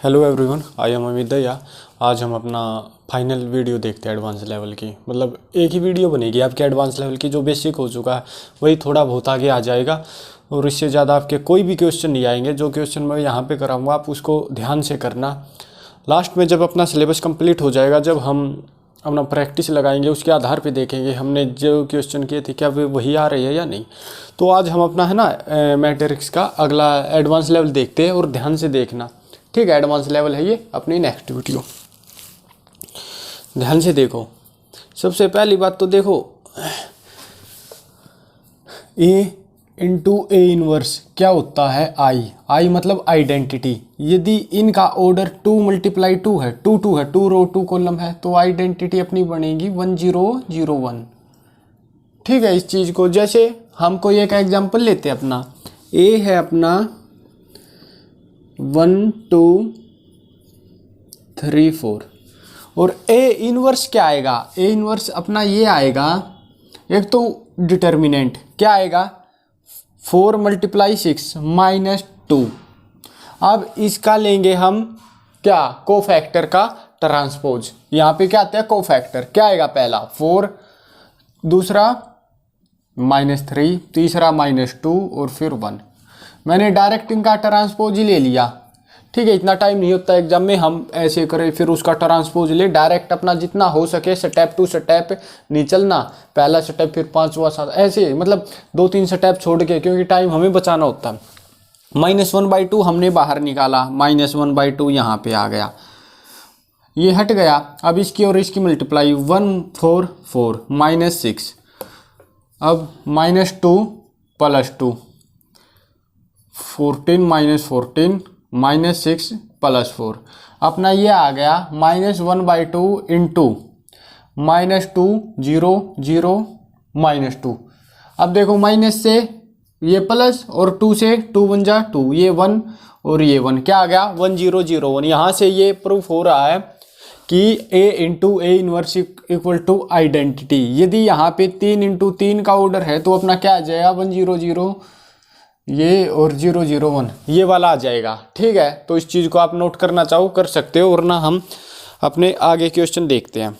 Hello everyone, I am Amit Daya. आज हम अपना फाइनल वीडियो देखते हैं एडवांस लेवल की। मतलब एक ही वीडियो बनेगी आपके एडवांस लेवल की। जो बेसिक हो चुका है वही थोड़ा बहुत आगे आ जाएगा और इससे ज़्यादा आपके कोई भी क्वेश्चन नहीं आएंगे। जो क्वेश्चन मैं यहाँ पे कराऊंगा आप उसको ध्यान से करना। लास्ट में जब अपना सिलेबस कंप्लीट हो जाएगा, जब हम अपना प्रैक्टिस लगाएंगे, उसके आधार पे देखेंगे हमने जो क्वेश्चन किए थे क्या वे वही आ रही है या नहीं। तो आज हम अपना है ना मैट्रिक्स का अगला एडवांस लेवल देखते हैं और ध्यान से देखना। ठीक है, एडवांस लेवल है ये अपनी नेक्स्ट वीडियो। ध्यान से देखो। सबसे पहली बात तो देखो, ए इंटू ए इनवर्स क्या होता है? आई मतलब आइडेंटिटी। यदि इनका ऑर्डर 2 × 2 है, 2 है, 2 रो 2 कॉलम है, तो आइडेंटिटी अपनी बनेगी 1 0 0 1। ठीक है, इस चीज़ को जैसे हम कोई एक एग्जांपल लेते हैं। अपना ए है अपना 1 2 3 4 और ए इनवर्स क्या आएगा? ए इनवर्स अपना ये आएगा, एक तो डिटर्मिनेंट क्या आएगा 4 × 6 -2। अब इसका लेंगे हम क्या, कोफैक्टर का ट्रांसपोज। यहाँ पे क्या आता है कोफैक्टर, क्या आएगा पहला 4, दूसरा -3, तीसरा -2 और फिर 1। मैंने डायरेक्ट इनका ट्रांसपोज ही ले लिया। ठीक है, इतना टाइम नहीं होता एग्जाम में हम ऐसे करें फिर उसका ट्रांसपोज ले। डायरेक्ट अपना जितना हो सके स्टेप टू स्टेप नहीं चलना। पहला स्टेप फिर 5वां 7, ऐसे मतलब 2-3 स्टेप छोड़ के, क्योंकि टाइम हमें बचाना होता है। -1/2 हमने बाहर निकाला, -1/2 यहाँ पे आ गया, ये हट गया। अब इसकी और इसकी मल्टीप्लाई 1 4 4 -6। अब -2 + 2 14 -14 -6 + 4 अपना ये आ गया -1/2 इंटू -2 0 0 -2। अब देखो माइनस से ये प्लस और 2 से 2 1 जा 2, ये 1 और ये 1 क्या आ गया 1 0 0 1। यहाँ से ये प्रूफ हो रहा है कि A into A inverse equal to identity. यदि यहाँ पे 3 × 3 का ऑर्डर है तो अपना क्या आ जाएगा 1 0 0 ये और 0 0 1 ये वाला आ जाएगा। ठीक है, तो इस चीज़ को आप नोट करना चाहो कर सकते हो, वरना हम अपने आगे क्वेश्चन देखते हैं।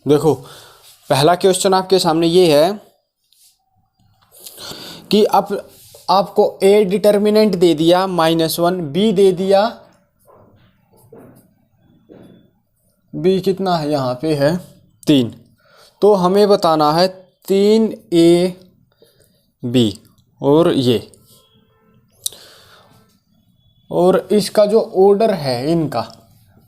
देखो पहला क्वेश्चन आपके सामने ये है कि अब आपको ए डिटर्मिनेंट दे दिया -1, बी दे दिया, बी कितना है यहाँ पे है 3। तो हमें बताना है 3ab और इसका जो ऑर्डर है इनका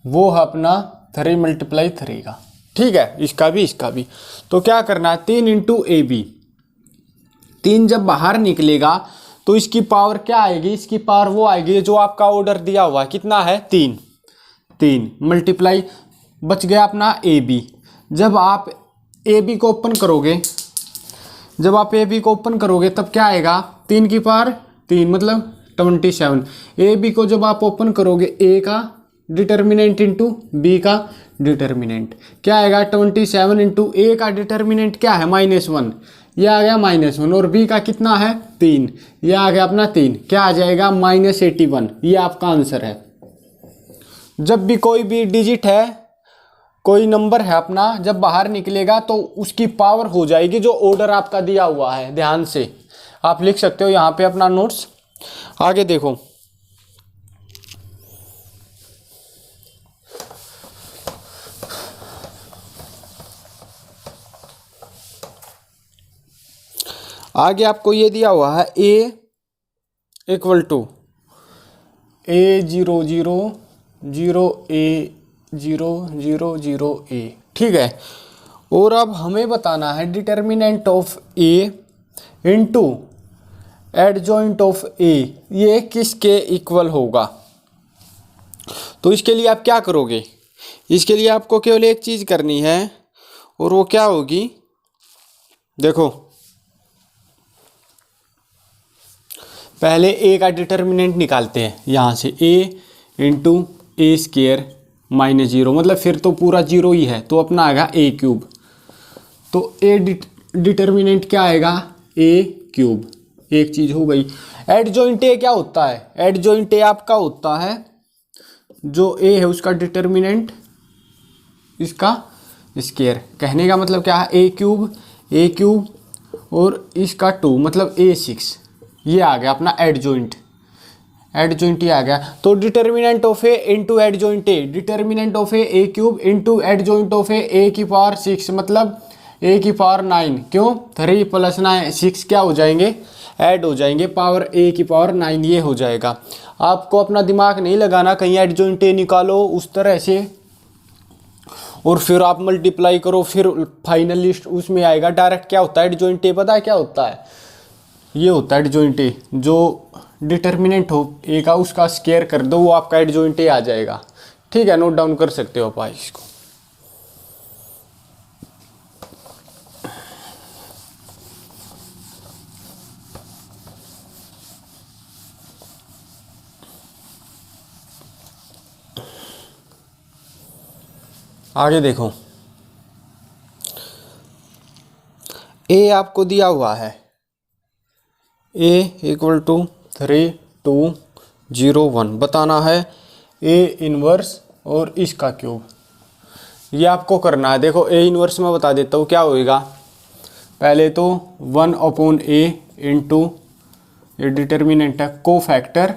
वो है अपना 3 × 3 का। ठीक है, इसका भी। तो क्या करना है 3 × ab। 3 जब बाहर निकलेगा तो इसकी पावर क्या आएगी? इसकी पावर वो आएगी जो आपका ऑर्डर दिया हुआ है, कितना है 3 मल्टीप्लाई बच गया अपना ए बी। जब आप ए बी को ओपन करोगे तब क्या आएगा 3 की पावर 3 मतलब 27। ए बी को जब आप ओपन करोगे, ए का डिटर्मिनेंट इंटू बी का डिटर्मिनेंट क्या आएगा 27 इंटू ए का डिटर्मिनेंट क्या है -1, यह आ गया -1 और बी का कितना है 3, यह आ गया अपना 3, क्या आ जाएगा -81। ये आपका आंसर है। जब भी कोई भी डिजिट है, कोई नंबर है अपना, जब बाहर निकलेगा तो उसकी पावर हो जाएगी जो ऑर्डर आपका दिया हुआ है। ध्यान से आप लिख सकते हो यहाँ पे अपना नोट्स। आगे देखो, आगे आपको ये दिया हुआ है a = a 0 0 0 a 0 0 0 a। ठीक है, और अब हमें बताना है determinant of a into adjoint of a, ये किसके इक्वल होगा। तो इसके लिए आप क्या करोगे? इसके लिए आपको केवल एक चीज़ करनी है और वो क्या होगी, देखो पहले ए का डिटर्मिनेंट निकालते हैं। यहाँ से a × a² माइनस 0, मतलब फिर तो पूरा 0 ही है, तो अपना आएगा ए क्यूब। तो ए डिटर्मिनेंट क्या आएगा, ए क्यूब। एक चीज हो गई। एडजॉइंट ए क्या होता है, एडजॉइंट ए आपका होता है जो ए है उसका डिटर्मिनेंट इसका स्क्वायर। कहने का मतलब क्या है, ए क्यूब और इसका 2 मतलब A6। ये आ गया अपना एडजॉइंट ही आ गया। तो determinant of A into adjoint A, determinant of A cube into adjoint of A की पावर 6 मतलब ए की पावर 9। क्यों, 3 + 9 6 क्या हो जाएंगे, ऐड हो जाएंगे, पावर ए की पावर 9 ये हो जाएगा। आपको अपना दिमाग नहीं लगाना, कहीं एडजॉइंट ए निकालो उस तरह से और फिर आप मल्टीप्लाई करो, फिर फाइनल लिस्ट उसमें आएगा। डायरेक्ट क्या होता है एडजॉइंट ए, पता है क्या होता है, ये होता है एडजॉइंट ए, जो डिटर्मिनेंट हो ए का उसका स्क्वायर कर दो, वो आपका एडजॉइंट ए आ जाएगा। ठीक है, नोट डाउन कर सकते हो आप इसको। आगे देखो, ए आपको दिया हुआ है ए = 3 2 0 1, बताना है ए इनवर्स और इसका क्यूब, ये आपको करना है। देखो ए इनवर्स में बता देता हूँ क्या होएगा। पहले तो 1/a इंटू ये डिटर्मिनेंट है, को फैक्टर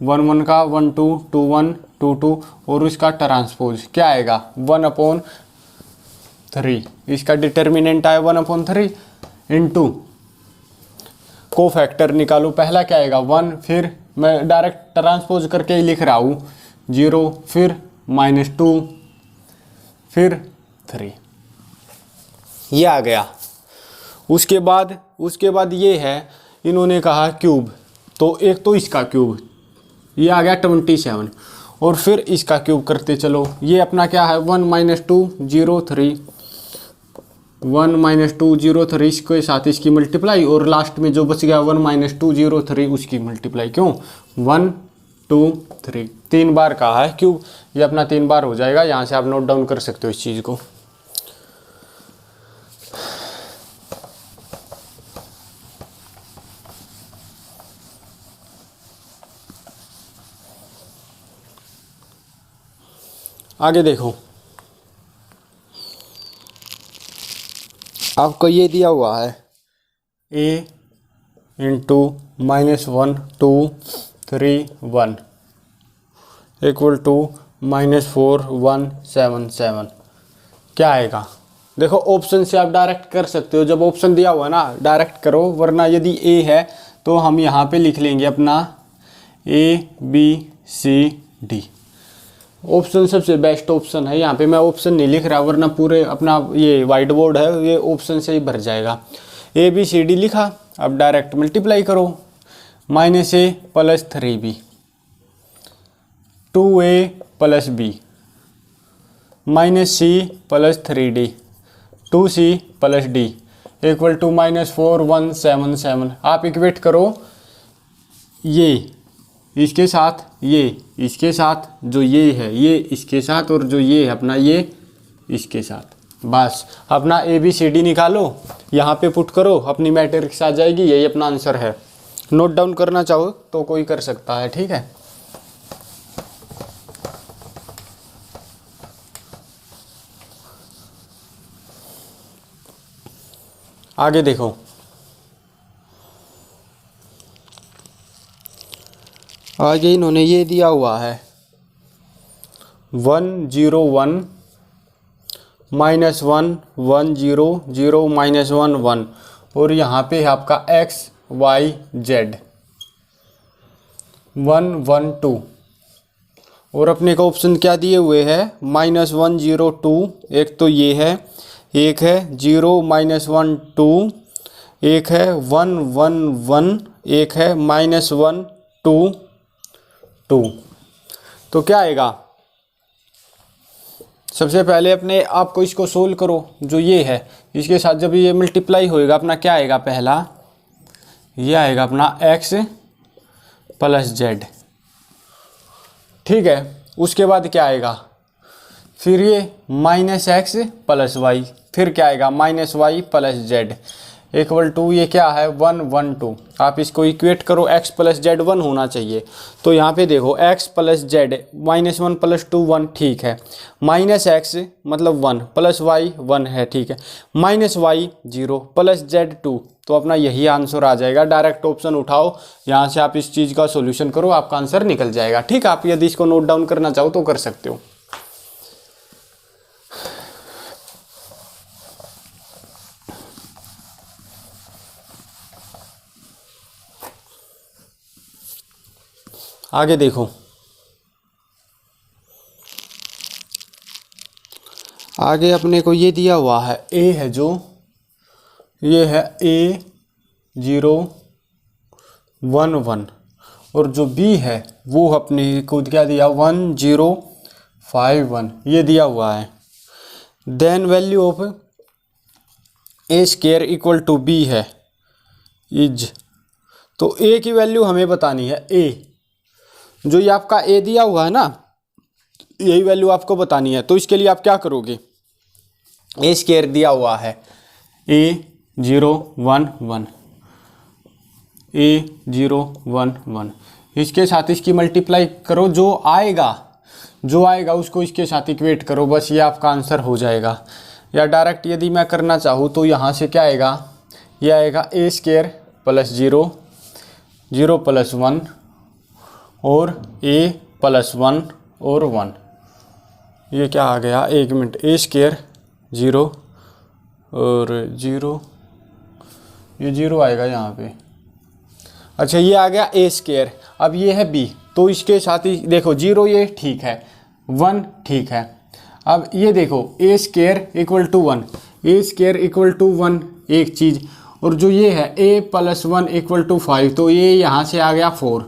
1 1 का 1 2 2 1 2 2 और इसका ट्रांसपोज क्या आएगा 1/3। इसका डिटर्मिनेंट आया 1/3 इंटू को फैक्टर निकालो, पहला क्या आएगा 1, फिर मैं डायरेक्ट ट्रांसपोज करके ही लिख रहा हूँ 0, फिर -2, फिर 3, ये आ गया। उसके बाद ये है, इन्होंने कहा क्यूब, तो एक तो इसका क्यूब ये आ गया 27 और फिर इसका क्यूब करते चलो। ये अपना क्या है 1 - 2 0 3, 1 - 2 0 3 इसके साथ इसकी मल्टीप्लाई और लास्ट में जो बच गया 1 - 2 0 3 उसकी मल्टीप्लाई। क्यों 1 2 3 3 बार का है क्यूब, ये अपना 3 बार हो जाएगा। यहाँ से आप नोट डाउन कर सकते हो इस चीज़ को। आगे देखो, आपको ये दिया हुआ है a × -1 2 3 1 = -4 1 7 7, क्या आएगा। देखो ऑप्शन से आप डायरेक्ट कर सकते हो, जब ऑप्शन दिया हुआ है ना डायरेक्ट करो, वरना यदि a है तो हम यहाँ पे लिख लेंगे अपना A B C D। Option सबसे बेस्ट ऑप्शन है, यहाँ पे मैं ऑप्शन नहीं लिख रहा, वरना पूरे अपना ये वाइट बोर्ड है ये ऑप्शन से ही भर जाएगा। ABCD लिखा, अब डायरेक्ट मल्टीप्लाई करो, -a + 3b 2a + b -c + 3d 2c + d = -4 1 7 7। आप इक्वेट करो ये इसके साथ, ये इसके साथ, जो ये है ये इसके साथ और जो ये है अपना ये इसके साथ, बस अपना ABCD निकालो, यहाँ पे पुट करो, अपनी मैट्रिक्स आ जाएगी, यही अपना आंसर है। नोट डाउन करना चाहो तो कोई कर सकता है, ठीक है। आगे देखो, आगे इन्होंने ये दिया हुआ है 1 0 1 -1 1 0 0 -1 1 और यहाँ पे है आपका x y z 1 1 2 और अपने का ऑप्शन क्या दिए हुए है -1 0 2, एक तो ये है, एक है 0 -1 2, एक है 1 1 1, एक है -1 2 2। तो क्या आएगा, सबसे पहले अपने आपको इसको सोल्व करो, जो ये है इसके साथ जब ये मल्टीप्लाई होएगा अपना क्या आएगा, पहला ये आएगा अपना x + z, ठीक है। उसके बाद क्या आएगा, फिर ये माइनस एक्स प्लस वाई, फिर क्या आएगा minus Y plus Z equal to ये क्या है 1 1 2। आप इसको इक्वेट करो, x प्लस जेड 1 होना चाहिए। तो यहाँ पे देखो x प्लस जेड -1 प्लस 2 1 ठीक है, माइनस एक्स मतलब 1 प्लस वाई 1 है ठीक है, माइनस वाई 0 प्लस जेड 2। तो अपना यही आंसर आ जाएगा। डायरेक्ट ऑप्शन उठाओ, यहाँ से आप इस चीज़ का सोल्यूशन करो, आपका आंसर निकल जाएगा। ठीक है, आप यदि इसको नोट डाउन करना चाहो तो कर सकते हो। आगे देखो, आगे अपने को ये दिया हुआ है a है, जो ये है a0 1 1 और जो b है वो अपने को क्या दिया 1 0 5 1 ये दिया हुआ है। Then value of a square equal to b है इज, तो a की वैल्यू हमें बतानी है। a जो ये आपका a दिया हुआ है ना, यही वैल्यू आपको बतानी है। तो इसके लिए आप क्या करोगे, a स्क्वायर दिया हुआ है a0 1 1 a0 1 1, इसके साथ इसकी मल्टीप्लाई करो, जो आएगा उसको इसके साथ इक्वेट करो, बस ये आपका आंसर हो जाएगा। या डायरेक्ट यदि मैं करना चाहूँ तो यहाँ से क्या आएगा, ये आएगा a स्क्वायर प्लस 0 0 प्लस 1 और a प्लस 1 और 1, ये क्या आ गया, एक मिनट, a स्क्वायर 0 और 0, ये 0 आएगा यहाँ पे। अच्छा, ये आ गया a स्क्वायर। अब ये है b, तो इसके साथ ही देखो 0 ये ठीक है, 1 ठीक है। अब ये देखो a square equal to 1, a square equal to 1 एक चीज़, और जो ये है a प्लस 1 इक्वल टू 5, तो ये यहाँ से आ गया 4,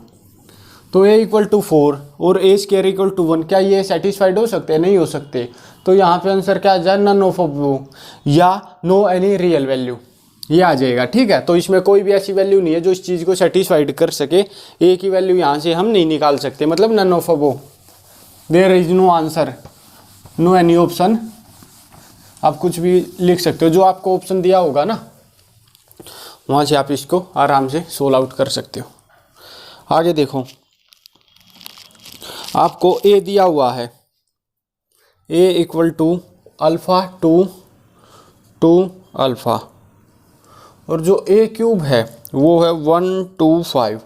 तो a इक्वल टू 4 और a स्क्वायर इक्वल टू 1, क्या ये सेटिस्फाइड हो सकते हैं, नहीं हो सकते। तो यहाँ पे आंसर क्या आ जाए, नन ऑफ या नो एनी रियल वैल्यू, ये आ जाएगा। ठीक है, तो इसमें कोई भी ऐसी वैल्यू नहीं है जो इस चीज़ को सेटिस्फाइड कर सके। a की वैल्यू यहाँ से हम नहीं निकाल सकते, मतलब none of there is no answer, no any option. आप कुछ भी लिख सकते हो, जो आपको ऑप्शन दिया होगा ना वहाँ से आप इसको आराम से सोल्व आउट कर सकते हो। आगे देखो, आपको a दिया हुआ है, a equal to alpha 2 alpha, और जो a क्यूब है वो है 125,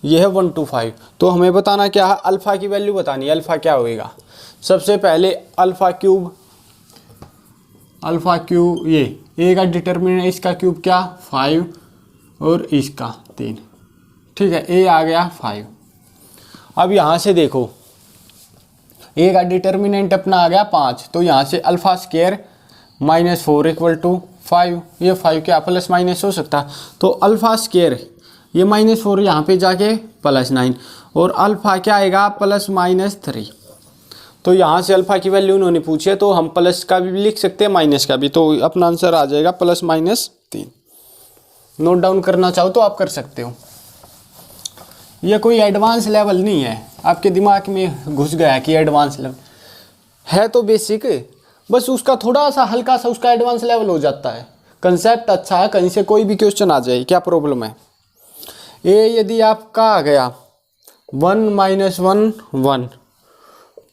ये है 125। तो हमें बताना क्या है, अल्फ़ा की वैल्यू बतानी है। अल्फ़ा क्या होएगा, सबसे पहले अल्फ़ा क्यूब ये a का डिटर्मिनेंट, इसका क्यूब क्या 5 और इसका 3, ठीक है, a आ गया 5। अब यहाँ से देखो a का डिटर्मिनेंट अपना आ गया 5, तो यहाँ से अल्फ़ा स्क्वायर -4 इक्वल टू 5, ये 5 क्या प्लस माइनस हो सकता, तो अल्फ़ा स्क्वायर ये -4 यहाँ पे जाके +9, और अल्फ़ा क्या आएगा +-3। तो यहाँ से अल्फ़ा की वैल्यू उन्होंने पूछी है, तो हम प्लस का भी लिख सकते हैं माइनस का भी, तो अपना आंसर आ जाएगा +-3। नोट डाउन करना चाहो तो आप कर सकते हो। यह कोई एडवांस लेवल नहीं है, आपके दिमाग में घुस गया कि एडवांस लेवल है, तो बेसिक, बस उसका थोड़ा सा हल्का सा उसका एडवांस लेवल हो जाता है। कंसेप्ट अच्छा है, कहीं से कोई भी क्वेश्चन आ जाए, क्या प्रॉब्लम है। ए यदि आपका आ गया 1 - 1 1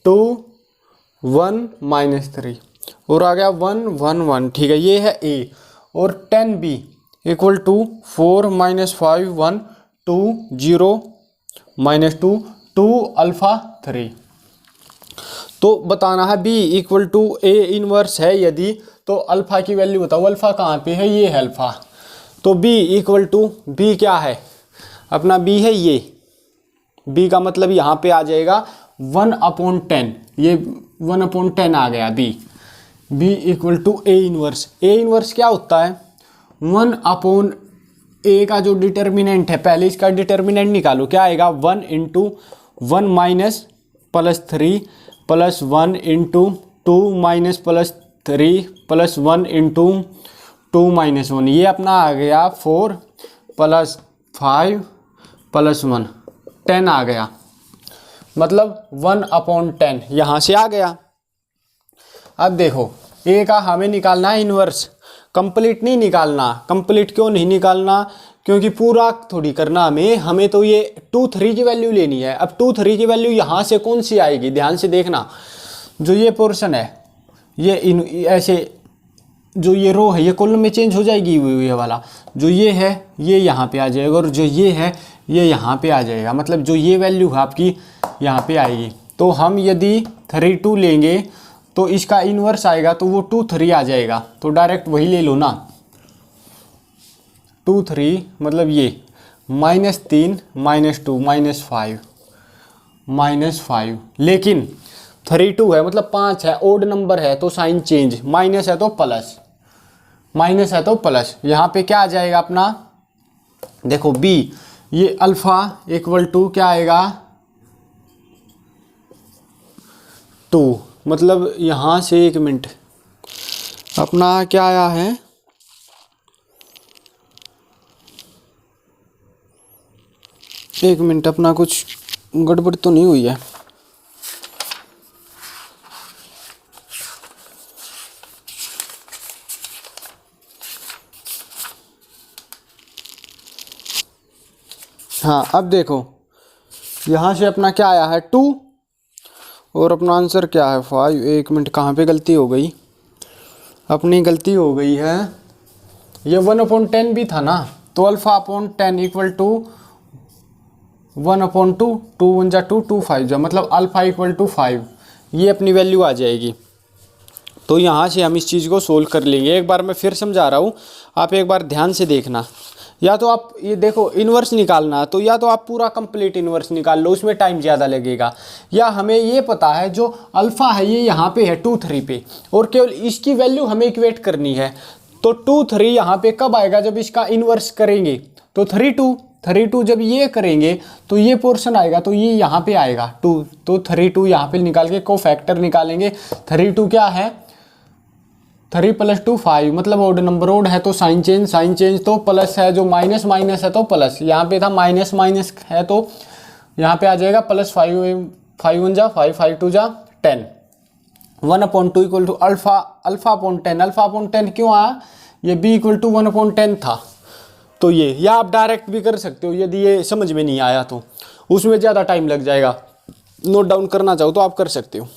2 1 - 3 और आ गया 1 1 1, ठीक है, ये है ए। और 10b इक्वल टू 4 - 5 1 2 0 -2 2 अल्फ़ा 3। तो बताना है b equal to a inverse है यदि, तो अल्फ़ा की वैल्यू बताओ। अल्फ़ा कहाँ पे है, ये है अल्फ़ा, तो b इक्वल टू b क्या है अपना, b है ये, b का मतलब यहाँ पे आ जाएगा 1/10, ये 1/10 आ गया b equal to a inverse. a inverse क्या होता है, 1/a का जो डिटर्मिनेंट है, पहले इसका डिटर्मिनेंट निकालो, क्या आएगा 1 × 1 minus +3 plus 1 × 2 minus +3 plus 1 × 2 minus 1, ये अपना आ गया 4 + 5 + 1 10 आ गया। मतलब 1/10 यहाँ से आ गया। अब देखो ए का हमें निकालना है इन्वर्स, कंप्लीट नहीं निकालना। कंप्लीट क्यों नहीं निकालना? क्योंकि पूरा थोड़ी करना हमें तो ये 2 3 की वैल्यू लेनी है। अब 2 3 की वैल्यू यहाँ से कौन सी आएगी, ध्यान से देखना। जो ये पोर्शन है ये ऐसे, जो ये रो है ये कॉलम में चेंज हो जाएगी, ये वाला जो ये है ये यहाँ पे आ जाएगा, और जो ये है ये यहाँ पे आ जाएगा। मतलब जो ये वैल्यू है आपकी यहाँ पे आएगी। तो हम यदि 3 2 लेंगे तो इसका इन्वर्स आएगा तो वो 2 3 आ जाएगा। तो डायरेक्ट वही ले लो ना, 2 3 मतलब ये -3 -2 -5 लेकिन 3 2 है मतलब 5 है, ओड नंबर है तो साइन चेंज, माइनस है तो प्लस, माइनस है तो प्लस। यहाँ पे क्या आ जाएगा अपना, देखो बी, ये अल्फा इक्वल टू क्या आएगा 2, मतलब यहाँ से 1 मिनट अपना क्या आया है, एक मिनट अपना कुछ गड़बड़ तो नहीं हुई है। हाँ अब देखो यहाँ से अपना क्या आया है 2 और अपना आंसर क्या है 5। 1 मिनट कहाँ पे गलती हो गई, अपनी गलती हो गई है, ये 1/10 भी था ना, तो α/10 इक्वल टू 1/2, 2 1 जा 2 2 5 जा, मतलब अल्फा इक्वल टू 5, ये अपनी वैल्यू आ जाएगी। तो यहाँ से हम इस चीज़ को सोल्व कर लेंगे। एक बार मैं फिर समझा रहा हूँ, आप एक बार ध्यान से देखना। या तो आप ये देखो इन्वर्स निकालना, तो या तो आप पूरा कंप्लीट इन्वर्स निकाल लो, उसमें टाइम ज़्यादा लगेगा। या हमें ये पता है जो अल्फ़ा है ये यहाँ पे है 2 3 पे, और केवल इसकी वैल्यू हमें इक्वेट करनी है। तो 2 3 यहाँ पे कब आएगा, जब इसका इन्वर्स करेंगे। तो 3 2 जब ये करेंगे तो ये पोर्शन आएगा, तो ये यहाँ पे आएगा 2, तो 3 2 यहाँ पे निकाल के कोफैक्टर निकालेंगे। 3 2 क्या है 3 + 2 5, मतलब ओड नंबर, ओड है तो साइन चेंज तो प्लस है, जो माइनस माइनस है तो प्लस, यहाँ पे था माइनस माइनस है तो यहाँ पे आ जाएगा +5 5 1 जा 5 5 2 जा 10, 1/2 इक्वल टू अल्फा/10। अल्फा/10 क्यों आया, ये b इक्वल टू 1/10 था। तो ये, या आप डायरेक्ट भी कर सकते हो यदि ये समझ में नहीं आया तो, उसमें ज़्यादा टाइम लग जाएगा। नोट डाउन करना चाहो तो आप कर सकते हो।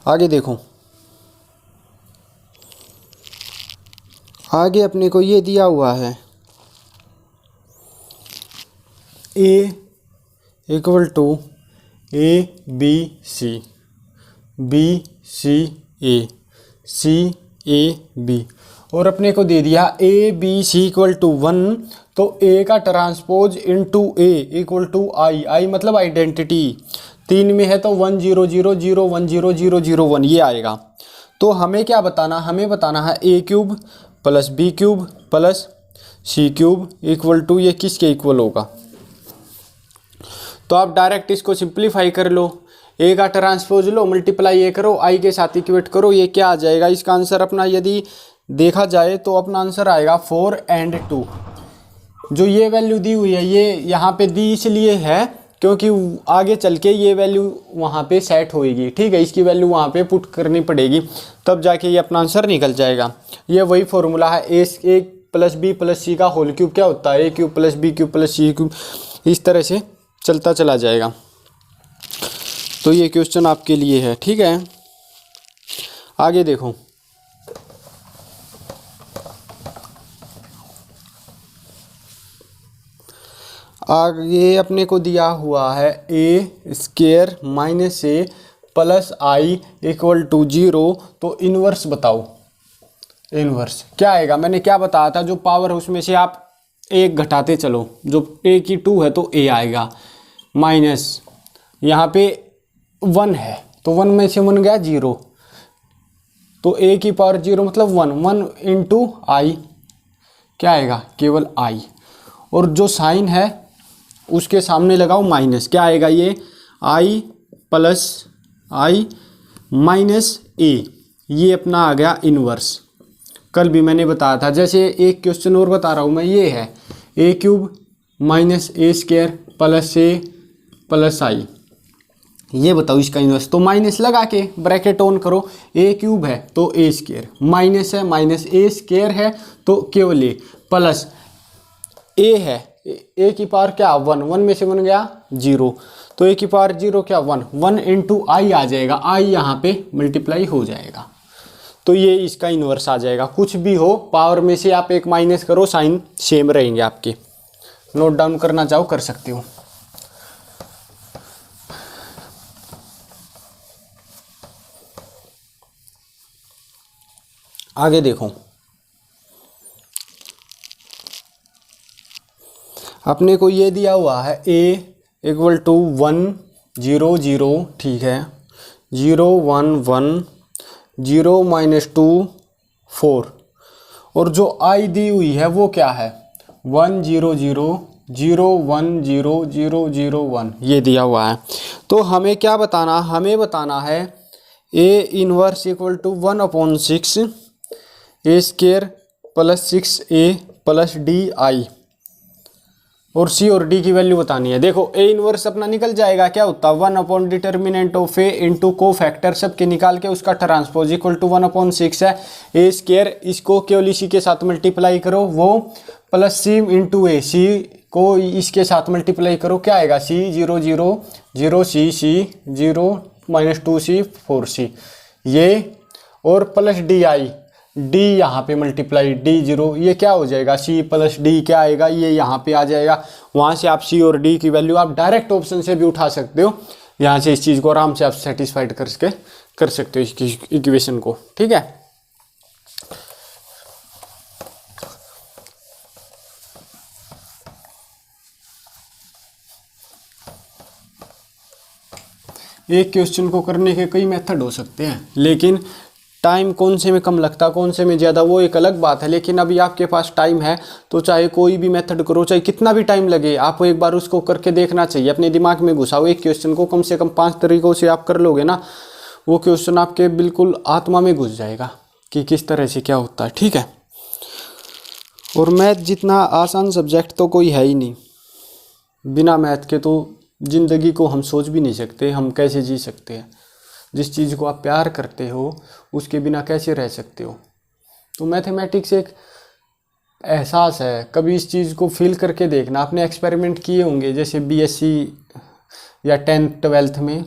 आगे देखो, आगे अपने को ये दिया हुआ है a equal to ABC, BCA, CAB, और अपने को दे दिया ABC इक्वल टू 1, तो A का transpose into A equal to I मतलब आइडेंटिटी। 3 में है तो 1 0 0 0 1 0 0 0 1 ये आएगा। तो हमें क्या बताना, हमें बताना है A³ + B³ + C³ equal to ये किसके इक्वल होगा। तो आप डायरेक्ट इसको सिंप्लीफाई कर लो, A का ट्रांसपोज लो, मल्टीप्लाई A करो, I के साथ इक्वेट करो, ये क्या आ जाएगा। इसका आंसर अपना यदि देखा जाए तो अपना आंसर आएगा 4 और 2। जो ये वैल्यू दी हुई है ये यहाँ पे दी इसलिए है क्योंकि आगे चल के ये वैल्यू वहाँ पे सेट होएगी, ठीक है। इसकी वैल्यू वहाँ पे पुट करनी पड़ेगी, तब जाके ये अपना आंसर निकल जाएगा। ये वही फॉर्मूला है, A + B + C का होल क्यूब क्या होता है, A³ + B³ + C³, इस तरह से चलता चला जाएगा। तो ये क्वेश्चन आपके लिए है, ठीक है। आगे देखो, आगे अपने को दिया हुआ है A² - A + I equal to 0। तो इन्वर्स बताओ, इन्वर्स क्या आएगा। मैंने क्या बताया था, जो पावर है उसमें से आप 1 घटाते चलो, जो A की 2 है तो A आएगा, माइनस यहाँ पे 1 है तो 1 में से 1 गया 0, तो A की पावर 0 मतलब 1 × I क्या आएगा, केवल I, और जो साइन है उसके सामने लगाओ माइनस, क्या आएगा ये I + I माइनस ए, ये अपना आ गया इनवर्स। कल भी मैंने बताया था, जैसे एक क्वेश्चन और बता रहा हूँ मैं, ये है ए क्यूब माइनस ए स्क्वायर प्लस ए प्लस आई, ये बताओ इसका इनवर्स। तो माइनस लगा के ब्रैकेट ऑन करो, ए क्यूब है तो ए स्क्वायर, माइनस है माइनस ए स्क्वायर है तो केवल ए, प्लस ए है, ए की पावर क्या 1, 1 में से बन गया 0, तो ए की पावर 0 क्या 1, 1 इंटू आई आ जाएगा, आई यहाँ पे मल्टीप्लाई हो जाएगा, तो ये इसका इन्वर्स आ जाएगा। कुछ भी हो पावर में से आप एक माइनस करो, साइन सेम रहेंगे आपके। नोट डाउन करना चाहो कर सकते हो। आगे देखो, अपने को ये दिया हुआ है a इक्वल टू 1 0 0, ठीक है, 0 1 1 0 माइनस 2 4, और जो i दी हुई है वो क्या है 1 0 0 0 1 0 0 0 1, ये दिया हुआ है। तो हमें क्या बताना, हमें बताना है a inverse equal to 1/6 A square plus 6a plus D I, और सी और डी की वैल्यू बतानी है। देखो ए इनवर्स अपना निकल जाएगा, क्या होता है 1 डिटर्मिनेंट ऑफ ए इंटू को फैक्टर सबके निकाल के उसका ट्रांसपोज इक्वल टू 1/6 है ए स्क्वायर, इसको केवल इसी के साथ मल्टीप्लाई करो वो प्लस सी इंटू ए, सी को इसके साथ मल्टीप्लाई करो, क्या आएगा सी 0 0 0 सी 0 माइनस 2c 4c, ये और प्लस डी आई, डी यहाँ पे मल्टीप्लाई डी 0, ये क्या हो जाएगा सी प्लस डी, क्या आएगा ये यहाँ पे आ जाएगा। वहाँ से आप सी और डी की वैल्यू आप डायरेक्ट ऑप्शन से भी उठा सकते हो, यहाँ से इस चीज़ को आराम से आप सेटिस्फाइड करके कर सकते हो इसकी इक्वेशन को, ठीक है। एक क्वेश्चन को करने के कई मेथड हो सकते हैं, लेकिन टाइम कौन से में कम लगता कौन से में ज़्यादा वो एक अलग बात है। लेकिन अभी आपके पास टाइम है तो चाहे कोई भी मेथड करो, चाहे कितना भी टाइम लगे, आपको एक बार उसको करके देखना चाहिए, अपने दिमाग में घुसाओ। एक क्वेश्चन को कम से कम 5 तरीकों से आप कर लोगे ना, वो क्वेश्चन आपके बिल्कुल आत्मा में घुस जाएगा कि किस तरह से क्या होता है, ठीक है। और मैथ जितना आसान सब्जेक्ट तो कोई है ही नहीं, बिना मैथ के तो ज़िंदगी को हम सोच भी नहीं सकते, हम कैसे जी सकते हैं। जिस चीज़ को आप प्यार करते हो उसके बिना कैसे रह सकते हो। तो मैथमेटिक्स एक एहसास है, कभी इस चीज़ को फील करके देखना। आपने एक्सपेरिमेंट किए होंगे, जैसे बीएससी या 10th 12th में,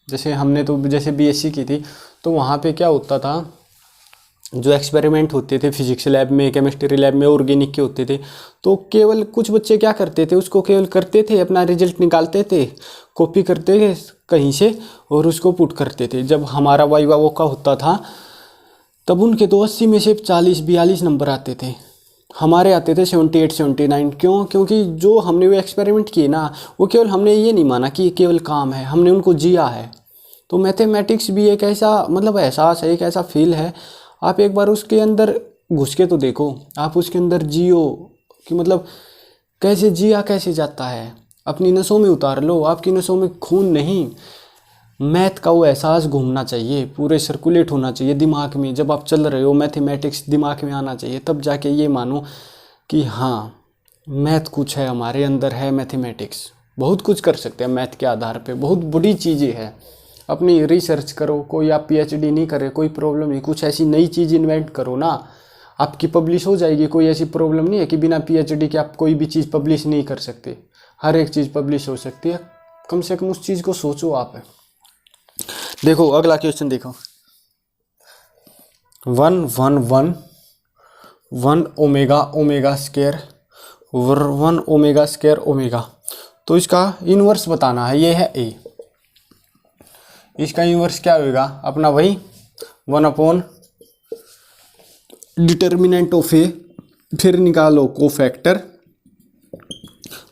जैसे हमने तो जैसे बीएससी की थी, तो वहाँ पे क्या होता था, जो एक्सपेरिमेंट होते थे फिजिक्स लैब में, केमिस्ट्री लैब में, ऑर्गेनिक के होते थे, तो केवल कुछ बच्चे क्या करते थे, उसको केवल करते थे, अपना रिजल्ट निकालते थे, कॉपी करते थे कहीं से और उसको पुट करते थे। जब हमारा वाइवा वो का होता था तब उनके तो 80 में से 40-42 नंबर आते थे, हमारे आते थे 78-79। क्यों? क्योंकि जो हमने वो एक्सपेरिमेंट किए ना, वो केवल हमने ये नहीं माना कि ये केवल काम है, हमने उनको जिया है। तो मैथमेटिक्स भी एक ऐसा मतलब एहसास है, एक ऐसा फील है, आप एक बार उसके अंदर घुस के तो देखो, आप उसके अंदर जियो कि मतलब कैसे जिया कैसे जाता है, अपनी नसों में उतार लो। आपकी नसों में खून नहीं, मैथ का वो एहसास घूमना चाहिए, पूरे सर्कुलेट होना चाहिए दिमाग में। जब आप चल रहे हो मैथमेटिक्स दिमाग में आना चाहिए, तब जाके ये मानो कि हाँ मैथ कुछ है, हमारे अंदर है मैथमेटिक्स। बहुत कुछ कर सकते हैं मैथ के आधार पे, बहुत बड़ी चीज़ें हैं। अपनी रिसर्च करो, कोई आप पीएचडी नहीं करे कोई प्रॉब्लम नहीं, कुछ ऐसी नई चीज़ इन्वेंट करो ना, आपकी पब्लिश हो जाएगी। कोई ऐसी प्रॉब्लम नहीं है कि बिना पीएचडी के आप कोई भी चीज़ पब्लिश नहीं कर सकते, हर एक चीज़ पब्लिश हो सकती है। कम से कम उस चीज़ को सोचो आप। देखो अगला क्वेश्चन देखो, 1 1 1 1 omega omega square 1 omega square omega, तो इसका इन्वर्स बताना है। ये है ए, इसका इन्वर्स क्या होगा अपना वही 1 डिटर्मिनेंट ऑफ ए, फिर निकालो कोफैक्टर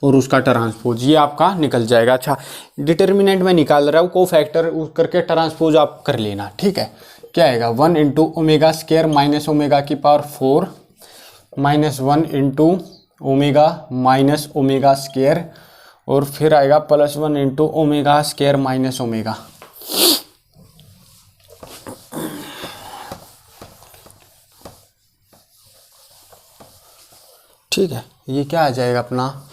और उसका ट्रांसपोज, ये आपका निकल जाएगा। अच्छा डिटर्मिनेंट में निकाल रहा हूँ, कोफैक्टर करके ट्रांसपोज आप कर लेना, ठीक है। क्या आएगा 1 into omega square minus omega की power 4 minus 1 into omega minus omega square, और फिर आएगा +1 into omega square minus omega. ठीक है, ये क्या आ जाएगा अपना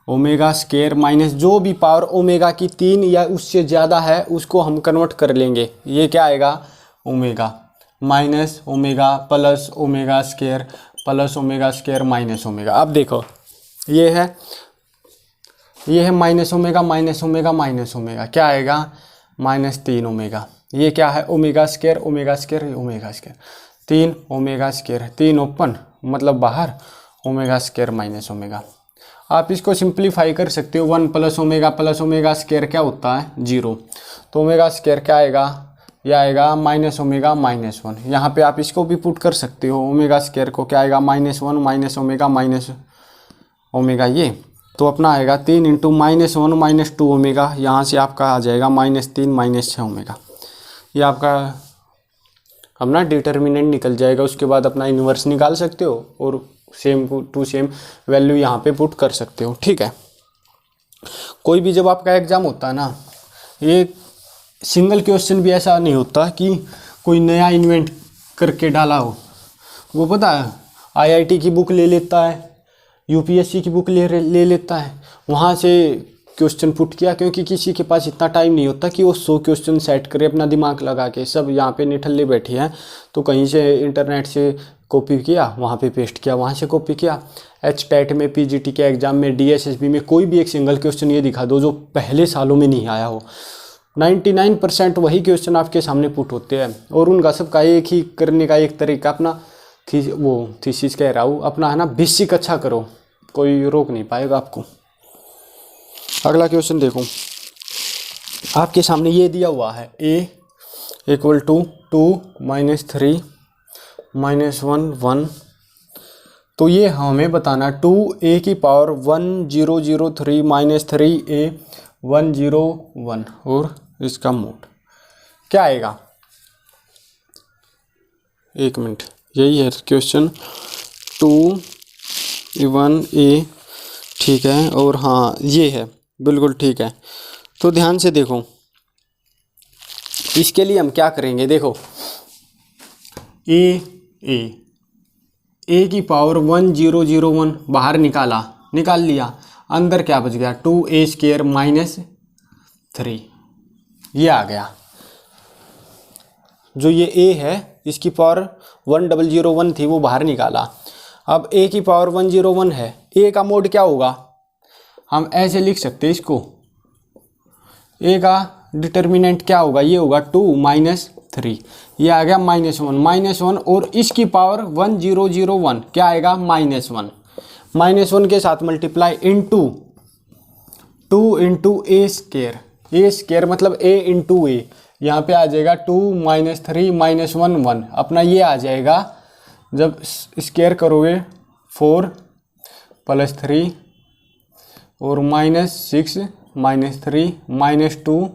ओमेगा स्केयर माइनस जो भी पावर ओमेगा की 3 या उससे ज़्यादा है उसको हम कन्वर्ट कर लेंगे। ये क्या आएगा omega minus omega plus omega square minus omega. अब देखो ये है माइनस ओमेगा क्या आएगा -3 ओमेगा। ये क्या है omega square 3 omega square 3 open मतलब बाहर ओमेगा स्केयर माइनस ओमेगा। आप इसको सिंप्लीफाई कर सकते हो 1 प्लस ओमेगा स्केयर क्या होता है 0। तो ओमेगा स्केयर क्या आएगा यह आएगा माइनस ओमेगा -1। यहाँ पे आप इसको भी पुट कर सकते हो ओमेगा स्केयर को क्या आएगा -1 माइनस ओमेगा ये तो अपना आएगा 3 इंटू -1 -2 ओमेगा। यहाँ से आपका आ जाएगा -3 -6 ओमेगा। ये आपका अपना डिटर्मिनेंट निकल जाएगा। उसके बाद अपना इन्वर्स निकाल सकते हो और सेम टू सेम वैल्यू यहाँ पे पुट कर सकते हो। ठीक है, कोई भी जब आपका एग्जाम होता है ना, ये सिंगल क्वेश्चन भी ऐसा नहीं होता कि कोई नया इन्वेंट करके डाला हो। वो पता है आईआईटी की बुक ले लेता है, यूपीएससी की बुक ले लेता है, वहाँ से क्वेश्चन पुट किया, क्योंकि किसी के पास इतना टाइम नहीं होता कि वो 100 क्वेश्चन सेट करे अपना दिमाग लगा के। सब यहाँ पे निठल्ले बैठे हैं, तो कहीं से इंटरनेट से कॉपी किया, वहाँ पे पेस्ट किया, वहाँ से कॉपी किया। टेट में, पीजीटी के एग्जाम में, डीएसएसबी में कोई भी एक सिंगल क्वेश्चन ये दिखा दो जो पहले सालों में नहीं आया हो। 99% वही क्वेश्चन आपके सामने पुट होते हैं और उनका सबका एक ही करने का एक तरीका अपना थीसिस कह रहा हूँ अपना है ना, बेसिक अच्छा करो, कोई रोक नहीं पाएगा आपको। अगला क्वेश्चन देखो, आपके सामने ये दिया हुआ है a इक्वल टू 2 - 3 -1 1। तो ये हमें बताना 2a की पावर 1003 - 3a 101 और इसका मोड क्या आएगा। 1 मिनट, यही है क्वेश्चन 2 1a। ठीक है, और हाँ ये है बिल्कुल ठीक है। तो ध्यान से देखो, इसके लिए हम क्या करेंगे, देखो ए की पावर 1001 बाहर निकाल लिया, अंदर क्या बच गया 2a स्केयर -3 ये आ गया। जो ये a है इसकी पावर 1001 थी वो बाहर निकाला। अब a की पावर 101 है, a का मोड क्या होगा, हम ऐसे लिख सकते हैं इसको, a का डिटर्मिनेंट क्या होगा, ये होगा 2 - 3, ये आ गया -1 और इसकी पावर 1001 क्या आएगा -1 के साथ multiply into 2 into a square मतलब a इंटू a, यहाँ पे आ जाएगा 2 - 3 -1 1 अपना ये आ जाएगा। जब स्केयर करोगे 4 + 3 और -6 -3 -2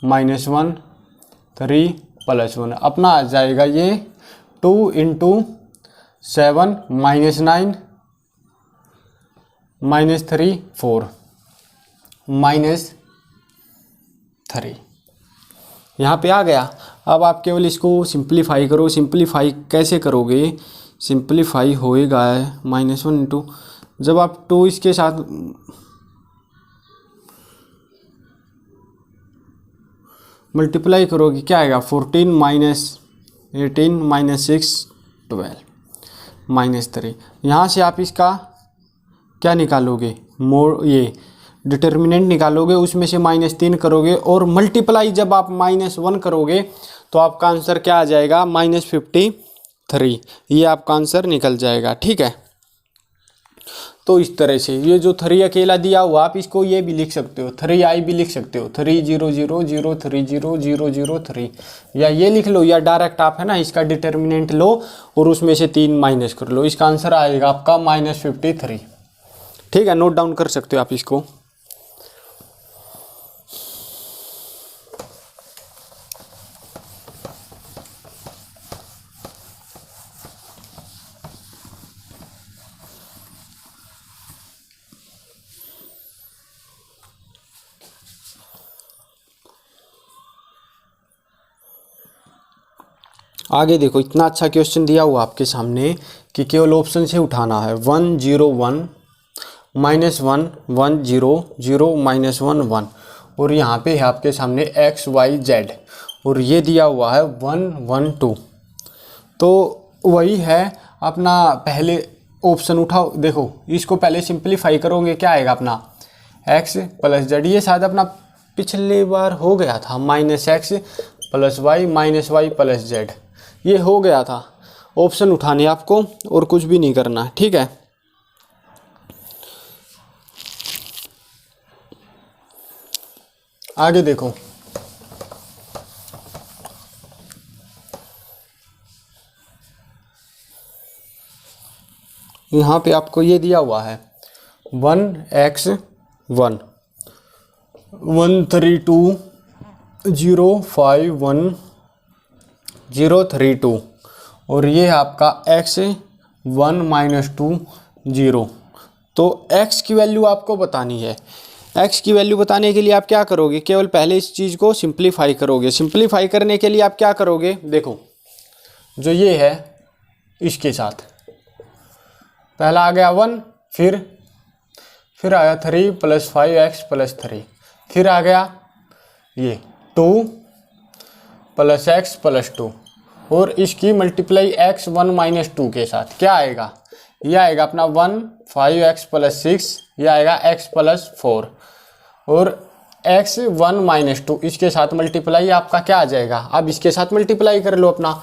-1 3 + 1 अपना आ जाएगा ये 2 इंटू 7 -9 -3 4 -3 यहाँ पे आ गया। अब आप केवल इसको सिंप्लीफाई करो। सिंप्लीफाई कैसे करोगे, सिंप्लीफाई होएगा -1 इंटू, जब आप 2 इसके साथ मल्टीप्लाई करोगे क्या आएगा 14 - 18 -6 12 -3। यहाँ से आप इसका क्या निकालोगे, मोड ये डिटर्मिनेंट निकालोगे, उसमें से -3 करोगे और मल्टीप्लाई जब आप -1 करोगे तो आपका आंसर क्या आ जाएगा -53। ये आपका आंसर निकल जाएगा। ठीक है, तो इस तरह से ये जो 3 अकेला दिया हुआ आप इसको ये भी लिख सकते हो, 3i भी लिख सकते हो, 300003003 या ये लिख लो, या डायरेक्ट आप है ना इसका डिटर्मिनेंट लो और उसमें से 3 माइनस कर लो, इसका आंसर आएगा आपका -53। ठीक है, नोट डाउन कर सकते हो आप इसको। आगे देखो, इतना अच्छा क्वेश्चन दिया हुआ आपके सामने कि केवल ऑप्शन से उठाना है। 1 0 1 -1 1 0 0 -1 1, और यहाँ पे है आपके सामने x y z, और ये दिया हुआ है 1 1 2। तो वही है अपना, पहले ऑप्शन उठाओ। देखो इसको पहले सिंप्लीफाई करोगे, क्या आएगा अपना x + z। ये शायद अपना पिछली बार हो गया था, -x + y -y + z, ये हो गया था। ऑप्शन उठाने आपको और कुछ भी नहीं करना है, ठीक है। आगे देखो, यहाँ पे आपको ये दिया हुआ है 1x 1 1 3 2 0 5 1 0 3 2, और ये है आपका x 1 -2 0। तो x की वैल्यू आपको बतानी है। x की वैल्यू बताने के लिए आप क्या करोगे, केवल पहले इस चीज़ को सिंप्लीफाई करोगे। सिंप्लीफाई करने के लिए आप क्या करोगे, देखो जो ये है इसके साथ पहला आ गया 1, फिर आया 3 + 5x + 3, फिर आ गया ये 2 + x + 2, और इसकी मल्टीप्लाई x 1 - 2 के साथ क्या आएगा, ये आएगा अपना 1 5x + 6, ये आएगा x + 4, और x 1 - 2 इसके साथ मल्टीप्लाई आपका क्या आ जाएगा, अब इसके साथ मल्टीप्लाई कर लो अपना।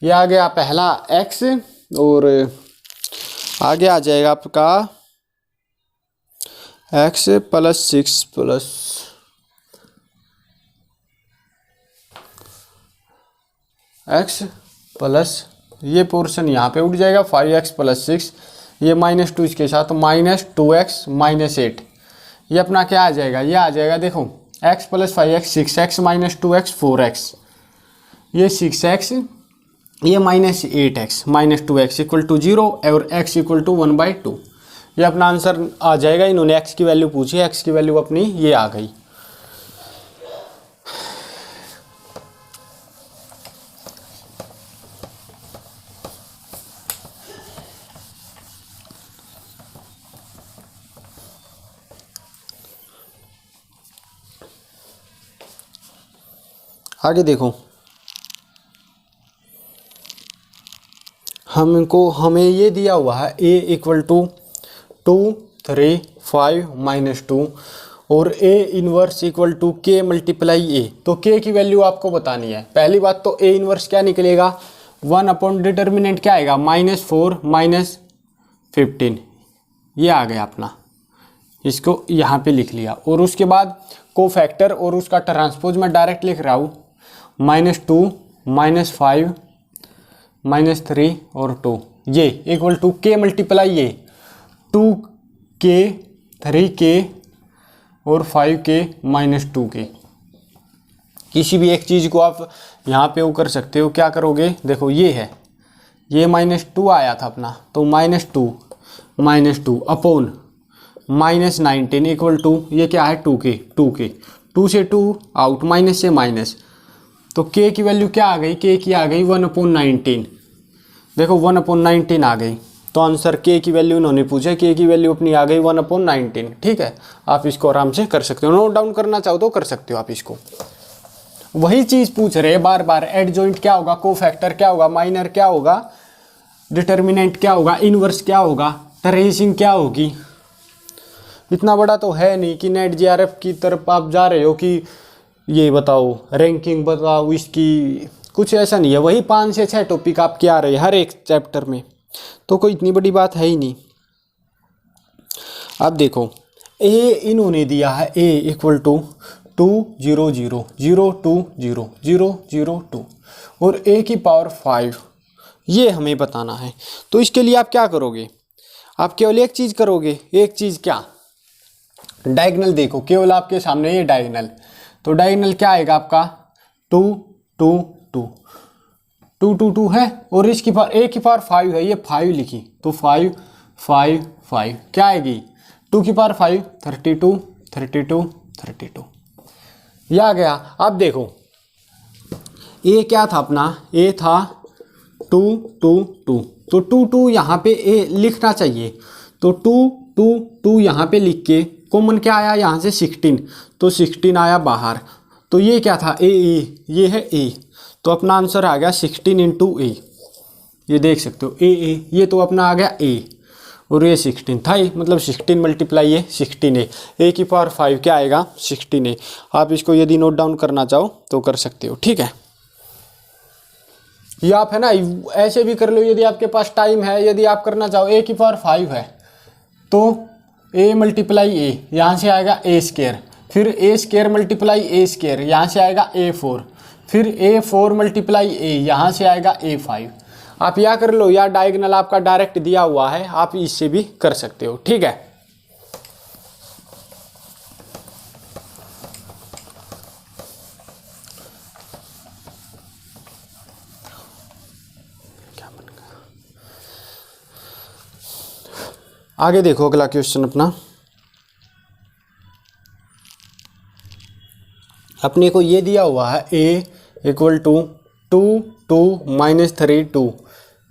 ये आ गया पहला x, और आगे आ जाएगा आपका x + 6 प्लस x प्लस ये पोर्शन यहाँ पे उठ जाएगा 5x + 6, ये -2 इसके साथ -2x - 8, ये अपना क्या आ जाएगा, ये आ जाएगा देखो x + 5x 6x - 2x 4x, ये 6x, ये -8x - 2x = 0, और x = 1/2। ये अपना आंसर आ जाएगा। इन्होंने x की वैल्यू पूछी, x की वैल्यू अपनी ये आ गई। आगे देखो, हमें ये दिया हुआ है a = 2 3 5 -2, और a इनवर्स = k × a। तो k की वैल्यू आपको बतानी है। पहली बात तो a इनवर्स क्या निकलेगा, 1 डिटर्मिनेंट क्या आएगा, -4 -15, ये आ गया अपना, इसको यहाँ पे लिख लिया। और उसके बाद कोफैक्टर और उसका ट्रांसपोज मैं डायरेक्ट लिख रहा हूँ, -2 -5 -3 और 2, ये = k × ये 2k 3k और 5k -2k। किसी भी एक चीज़ को आप यहाँ पे वो कर सकते हो, क्या करोगे, देखो ये है, ये -2 आया था अपना, तो -2 अपॉन -19 = ये क्या है 2k 2 से 2 आउट, माइनस से माइनस, तो k की वैल्यू क्या आ गई, k की आ गई 1/19। देखो 1/19 आ गई, तो आंसर k की वैल्यू इन्होंने पूछा, k की वैल्यू अपनी आ गई 1/19। ठीक है, आप इसको आराम से कर सकते हो, नोट डाउन करना चाहो तो कर सकते हो आप इसको। वही चीज़ पूछ रहे बार बार, एडजॉइंट क्या होगा, कोफैक्टर क्या होगा, माइनर क्या होगा, डिटर्मिनेंट क्या होगा, इनवर्स क्या होगा, ट्रेसिंग क्या होगी। इतना बड़ा तो है नहीं कि नेट जेआरएफ की तरफ आप जा रहे हो कि ये बताओ रैंकिंग बताओ इसकी, कुछ ऐसा नहीं है। वही 5 से 6 टॉपिक आपके आ रहे हैं हर एक चैप्टर में, तो कोई इतनी बड़ी बात है ही नहीं। अब देखो a इन्होंने दिया है a = 2 0 0 0 2 0 0 0 2 और a की पावर 5, ये हमें बताना है। तो इसके लिए आप क्या करोगे, आप केवल एक चीज़ करोगे, एक चीज़ क्या, डायगोनल देखो, केवल आपके सामने ये डायगोनल, तो डायगोनल क्या आएगा आपका 2 2 2 2 2 2 है, और इसकी पावर a की पावर 5 है, ये 5 लिखी, तो 5 5 5 क्या आएगी 2 की पावर 5 32 32 32, ये आ गया। अब देखो ए क्या था अपना, ए था 2 2 2, तो 2 2 यहाँ पे ए लिखना चाहिए, तो 2 2 2 यहाँ पे लिख के कॉमन क्या आया यहाँ से 16, तो 16 आया बाहर, तो ये क्या था ए, ये है ए, तो अपना आंसर आ गया 16 इंटू ए, ये देख सकते हो ए, ये तो अपना आ गया ए, और ये 16 था ये, मतलब 16 मल्टीप्लाई ये 16 ए की पावर 5 क्या आएगा 16 आप इसको यदि नोट डाउन करना चाहो तो कर सकते हो, ठीक है। ये आप है ना ऐसे भी कर लो यदि आपके पास टाइम है, यदि आप करना चाहो ए की पावर 5 है तो ए मल्टीप्लाई ए, यहाँ से आएगा ए स्केयर, फिर ए स्केयर मल्टीप्लाई ए स्केयर, यहाँ से आएगा ए 4, फिर ए 4 मल्टीप्लाई ए, यहाँ से आएगा ए 5। आप या कर लो या डायगोनल आपका डायरेक्ट दिया हुआ है, आप इससे भी कर सकते हो, ठीक है। आगे देखो अगला क्वेश्चन अपने को ये दिया हुआ है a इक्वल टू 2 2 -3 2,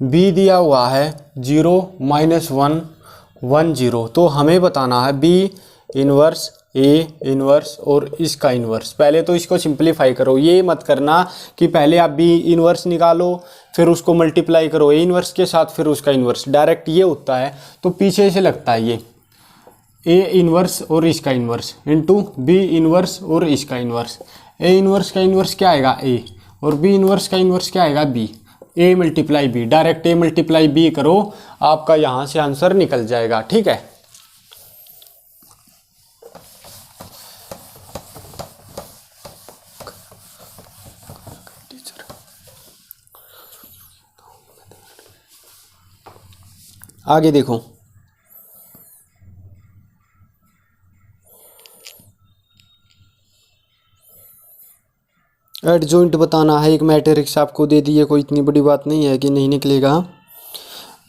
b दिया हुआ है 0 -1 1 0, तो हमें बताना है b इनवर्स a इनवर्स और इसका इनवर्स। पहले तो इसको सिंप्लीफाई करो, ये मत करना कि पहले आप b इनवर्स निकालो फिर उसको मल्टीप्लाई करो a इनवर्स के साथ फिर उसका इनवर्स, डायरेक्ट ये होता है तो पीछे से लगता है ये a इनवर्स और इसका इनवर्स इंटू b इनवर्स और इसका इनवर्स। a इनवर्स का इनवर्स क्या आएगा a, और b इनवर्स का इनवर्स क्या आएगा b, a multiply b, direct a multiply b करो, आपका यहाँ से आंसर निकल जाएगा, ठीक है। आगे देखो एडजॉइंट बताना है, एक मैट्रिक्स आपको दे दी है, कोई इतनी बड़ी बात नहीं है कि नहीं निकलेगा।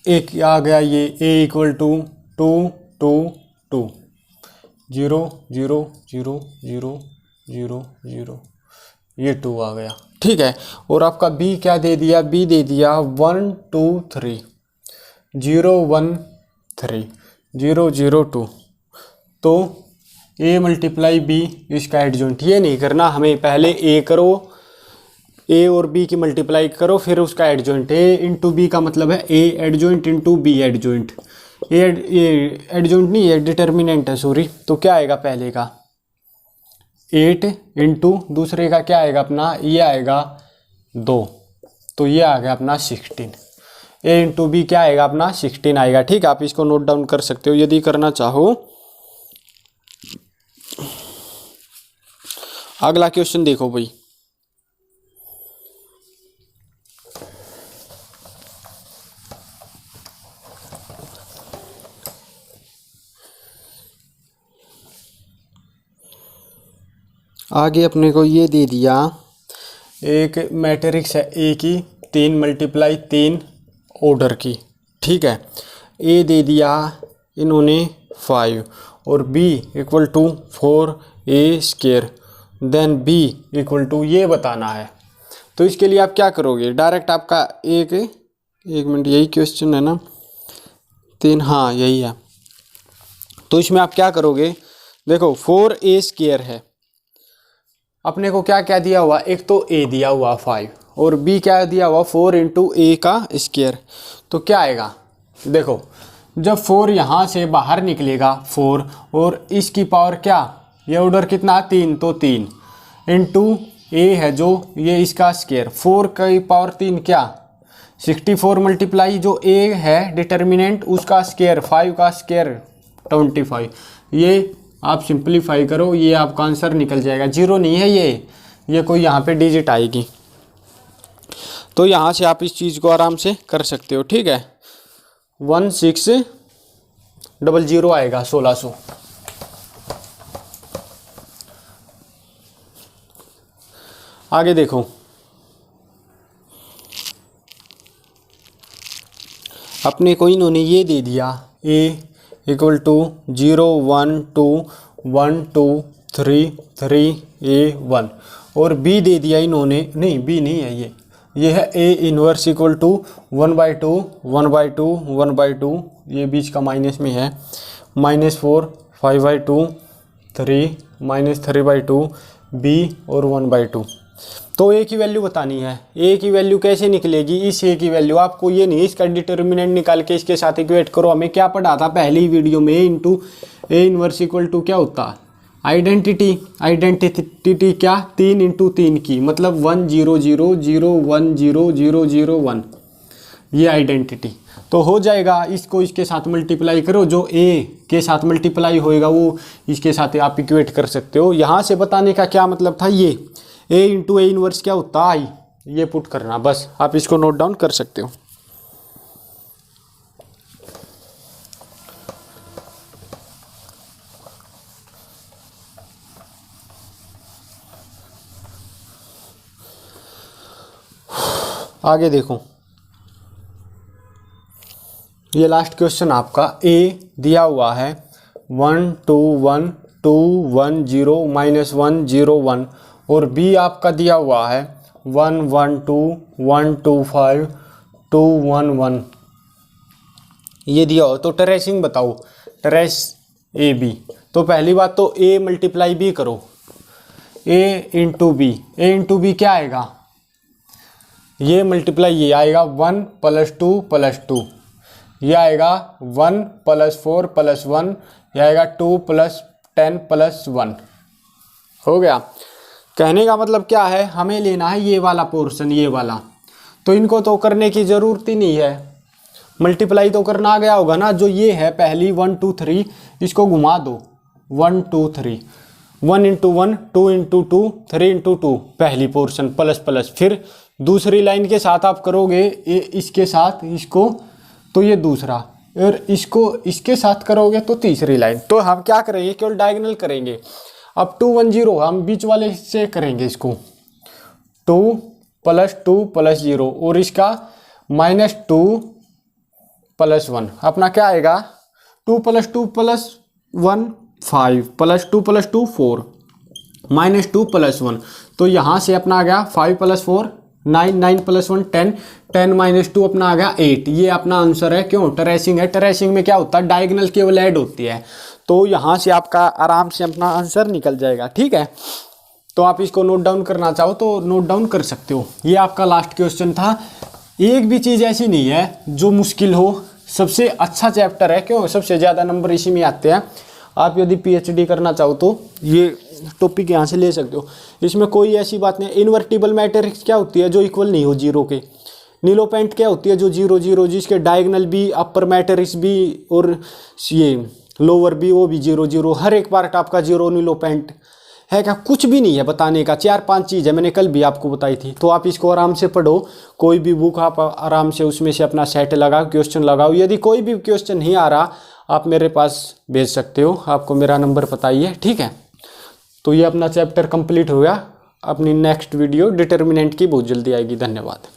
एक आ गया ये a इक्वल टू 2 2 2 0 0 0 0 0 0, ये 2 आ गया, ठीक है। और आपका b क्या दे दिया, b दे दिया 1 2 3 0 1 3 0 0 2, तो a मल्टीप्लाई b इसका एडजॉइंट, ये नहीं करना हमें, पहले a करो a और b की मल्टीप्लाई करो फिर उसका एडजॉइंट, a इंटू बी का मतलब है a adjoint into b adjoint, ये एडजॉइंट नहीं है डिटर्मिनेंट है सॉरी, तो क्या आएगा पहले का 8 इंटू दूसरे का क्या आएगा अपना, ये आएगा 2, तो ये आ गया अपना 16, a इंटू बी क्या आएगा अपना 16 आएगा, ठीक है। आप इसको नोट डाउन कर सकते हो यदि करना चाहो। अगला क्वेश्चन देखो भाई, आगे अपने को ये दे दिया एक मैट्रिक्स है ए की 3 मल्टीप्लाई 3 ऑर्डर की, ठीक है। ए दे दिया इन्होंने 5 और b equal to 4a square, then b equal to ये बताना है, तो इसके लिए आप क्या करोगे, डायरेक्ट आपका एक मिनट यही क्वेश्चन है ना 3, हाँ यही है, तो इसमें आप क्या करोगे, देखो 4a स्क्वायर है, अपने को क्या क्या दिया हुआ, एक तो a दिया हुआ 5 और b क्या दिया हुआ 4 इंटू a का स्क्वायर, तो क्या आएगा, देखो जब 4 यहाँ से बाहर निकलेगा 4 और इसकी पावर क्या, ये ऑर्डर कितना 3, तो 3 इंटू a है जो ये इसका स्क्वायर, 4 की पावर 3 क्या 64 मल्टीप्लाई जो a है डिटर्मिनेंट उसका स्क्वायर, 5 का स्क्वायर 25, ये आप सिंप्लीफाई करो, ये आपका आंसर निकल जाएगा। 0 नहीं है ये कोई यहाँ पे डिजिट आएगी, तो यहाँ से आप इस चीज़ को आराम से कर सकते हो, ठीक है। 1600 आएगा 1600। आगे देखो अपने को इन्होंने ये दे दिया a इक्वल टू 0 1 2 1 2 3 3 a 1, और बी दे दिया इन्होंने, नहीं बी नहीं है ये है ए इनवर्स इक्वल टू 1/2 1/2 1/2, ये बीच का माइनस में है, -4 5/2 3 -3/2 बी और 1/2। तो ए की वैल्यू बतानी है। ए की वैल्यू कैसे निकलेगी, इस ए की वैल्यू आपको ये नहीं इसका डिटर्मिनेंट निकाल के इसके साथ इक्वेट करो। हमें क्या पढ़ा था पहली वीडियो में, ए इनवर्स इक्वल टू क्या होता, आइडेंटिटी क्या 3 × 3 की, मतलब 1 0 0 0 1 0 0 0 1, ये आइडेंटिटी। तो हो जाएगा, इसको इसके साथ मल्टीप्लाई करो, जो ए के साथ मल्टीप्लाई होएगा वो इसके साथ आप इक्वेट कर सकते हो। यहाँ से बताने का क्या मतलब था, ये ए इंटू ए इनवर्स क्या होता है आई, ये पुट करना, बस आप इसको नोट डाउन कर सकते हो। आगे देखो, ये लास्ट क्वेश्चन आपका, ए दिया हुआ है 1 2 1 2 1 0 -1 0 1, और बी आपका दिया हुआ है 1 1 2 1 2 5 2 1 1, ये दिया हो। तो ट्रेसिंग बताओ, ट्रेस ए बी। तो पहली बात तो ए मल्टीप्लाई बी करो, ए इंटू बी, ए इंटू बी क्या आएगा, ये मल्टीप्लाई ये आएगा 1 + 2 + 2, ये आएगा 1 + 4 + 1, ये आएगा 2 + 10 + 1, हो गया। कहने का मतलब क्या है, हमें लेना है ये वाला पोर्शन, ये वाला, तो इनको तो करने की ज़रूरत ही नहीं है, मल्टीप्लाई तो करना आ गया होगा ना। जो ये है पहली 1 2 3, इसको घुमा दो 1 2 3, 1 × 1 2 × 2 3 × 2, पहली पोर्शन प्लस प्लस, फिर दूसरी लाइन के साथ आप करोगे इसके साथ इसको, तो ये दूसरा, और इसको इसके साथ करोगे तो तीसरी लाइन। तो हम क्या करेंगे, केवल डायगोनल करेंगे। अब 2 1 0 हम बीच वाले से करेंगे, इसको 2 + 2 + 0, और इसका -2 + 1, अपना क्या आएगा 2 + 2 + 1 5 + 2 + 2 4 -2 + 1, तो यहाँ से अपना आ गया 5 + 4 9 9 + 1 10 10 - 2 अपना आ गया 8। ये अपना आंसर है। क्यों, ट्रेसिंग है, ट्रेसिंग में क्या होता है, डायगोनल केवल ऐड होती है, तो यहाँ से आपका आराम से अपना आंसर निकल जाएगा। ठीक है, तो आप इसको नोट डाउन करना चाहो तो नोट डाउन कर सकते हो। ये आपका लास्ट क्वेश्चन था। एक भी चीज़ ऐसी नहीं है जो मुश्किल हो, सबसे अच्छा चैप्टर है। क्यों, सबसे ज़्यादा नंबर इसी में आते हैं। आप यदि पीएचडी करना चाहो तो ये टॉपिक यहाँ से ले सकते हो। इसमें कोई ऐसी बात नहीं। इन्वर्टिबल मैट्रिक्स क्या होती है, जो इक्वल नहीं हो जीरो के। नीलोपेंट क्या होती है, जो 0 0, जिसके डायगोनल भी, अपर मैट्रिक्स भी और ये लोअर भी, वो भी 0 0, हर एक पार्ट आपका 0 नीलोपेंट है। क्या कुछ भी नहीं है बताने का, 4-5 चीज़ है, मैंने कल भी आपको बताई थी। तो आप इसको आराम से पढ़ो, कोई भी बुक आप आराम से उसमें से अपना सेट लगाओ, क्वेश्चन लगाओ। यदि कोई भी क्वेश्चन नहीं आ रहा, आप मेरे पास भेज सकते हो, आपको मेरा नंबर पता ही है। ठीक है, तो ये अपना चैप्टर कंप्लीट हो गया। अपनी नेक्स्ट वीडियो डिटर्मिनेंट की बहुत जल्दी आएगी। धन्यवाद।